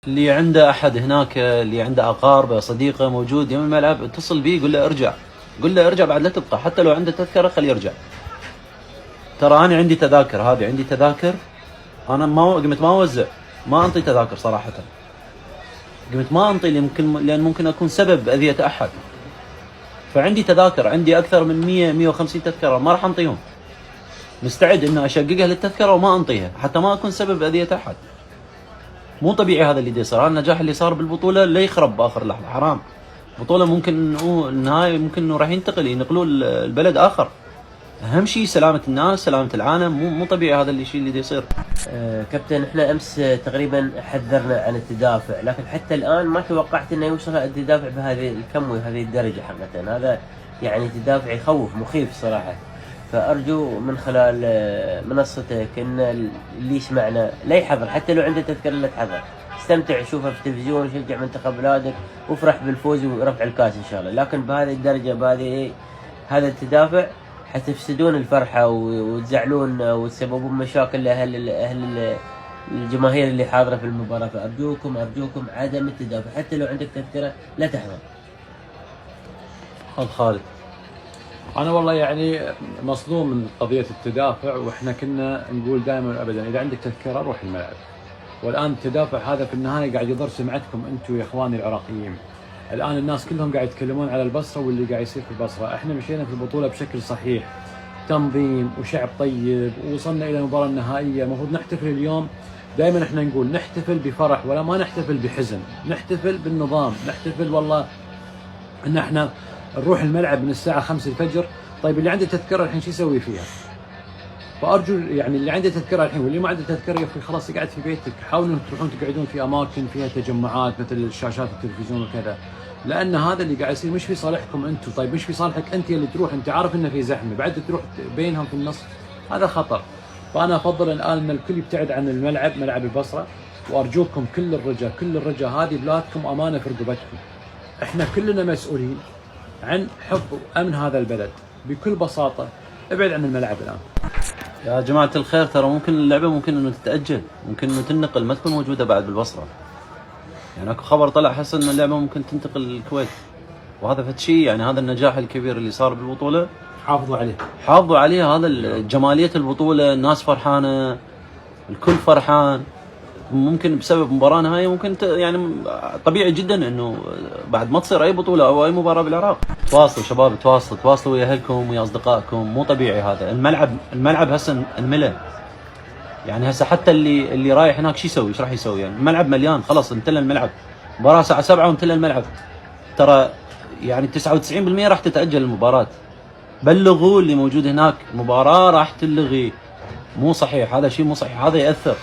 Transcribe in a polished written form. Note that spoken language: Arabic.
اللي عنده احد هناك، اللي عنده اقاربه صديقه موجود يم الملعب، اتصل بيه قول له ارجع، قول له ارجع بعد لا تبقى، حتى لو عنده تذكره خليه يرجع. ترى انا عندي تذاكر، هذه عندي تذاكر، انا ما قمت ما اوزع، ما انطي تذاكر صراحه، قمت ما انطي لان ممكن اكون سبب اذيه احد. فعندي تذاكر، عندي اكثر من 100 150 تذكره ما راح انطيهم، مستعد ان اشققها للتذكره وما انطيها حتى ما اكون سبب اذيه احد. مو طبيعي هذا اللي يصير، هذا النجاح اللي صار بالبطوله لا يخرب باخر لحظه، حرام. بطوله ممكن النهايه ممكن انه راح ينتقلوا البلد اخر. اهم شيء سلامه الناس، سلامه العالم، مو طبيعي هذا الشيء اللي يصير. كابتن، احنا امس تقريبا حذرنا عن التدافع، لكن حتى الان ما توقعت انه يوصل التدافع بهذه الكم وهذه الدرجه. حقيقه هذا يعني تدافع يخوف، مخيف صراحه. فارجو من خلال منصتك ان اللي يسمعنا لا يحضر، حتى لو عنده تذكره لا تحضر، استمتع، شوفها في التلفزيون، شجع منتخب بلادك وافرح بالفوز ورفع الكاس ان شاء الله. لكن بهذه الدرجه، بهذه هذا التدافع حتفسدون الفرحه وتزعلون وتسببون مشاكل لاهل الجماهير اللي حاضره في المباراه. فارجوكم عدم التدافع، حتى لو عندك تذكره لا تحضر. خالد، انا والله يعني مصدوم من قضيه التدافع، واحنا كنا نقول دائما وابدا اذا عندك تذكره روح الملعب. والان التدافع هذا في النهايه قاعد يضر سمعتكم انتم يا اخواني العراقيين. الان الناس كلهم قاعد يتكلمون على البصره واللي قاعد يصير في البصره، احنا مشينا في البطوله بشكل صحيح، تنظيم وشعب طيب، ووصلنا الى المباراه النهائيه. المفروض نحتفل اليوم، دائما احنا نقول نحتفل بفرح ولا ما نحتفل بحزن، نحتفل بالنظام، نحتفل والله ان احنا نروح الملعب من الساعه 5 الفجر. طيب اللي عنده تذكره الحين شو يسوي فيها؟ فارجو يعني اللي عنده تذكره الحين واللي ما عنده تذكره يا اخي خلاص يقعد في بيتك، حاولوا انكم تروحون تقعدون في اماكن فيها تجمعات مثل شاشات التلفزيون وكذا، لان هذا اللي قاعد يصير مش في صالحكم انتم. طيب مش في صالحك انت اللي تروح، انت عارف انه في زحمه، بعد تروح بينهم في النص، هذا خطر. فانا افضل الان ان الكل يبتعد عن الملعب، ملعب البصره، وارجوكم كل الرجاء هذه بلادكم امانه في رقبتكم. احنا كلنا مسؤولين عن حب وامن هذا البلد. بكل بساطه ابعد عن الملعب الان. يا جماعه الخير، ترى ممكن اللعبه ممكن انه تتاجل، ممكن انه تنقل، ما تكون موجوده بعد بالبصره. يعني اكو خبر طلع حس ان اللعبه ممكن تنتقل للكويت، وهذا فد شيء يعني هذا النجاح الكبير اللي صار بالبطوله حافظوا عليه. هذا جماليه البطوله، الناس فرحانه، الكل فرحان. ممكن بسبب مباراه نهائيه ممكن يعني طبيعي جدا انه بعد ما تصير اي بطوله او اي مباراه بالعراق تواصلوا شباب، تواصلوا ويا اهلكم ويا اصدقائكم. مو طبيعي هذا الملعب هسه انملى. يعني هسه حتى اللي رايح هناك شو يسوي؟ ايش راح يسوي؟ يعني الملعب مليان خلاص، امتلى الملعب، مباراه الساعه 7 وامتلى الملعب. ترى يعني 99% راح تتاجل المباراه. بلغوا اللي موجود هناك المباراه راح تلغي. مو صحيح، هذا شيء مو صحيح، هذا ياثر.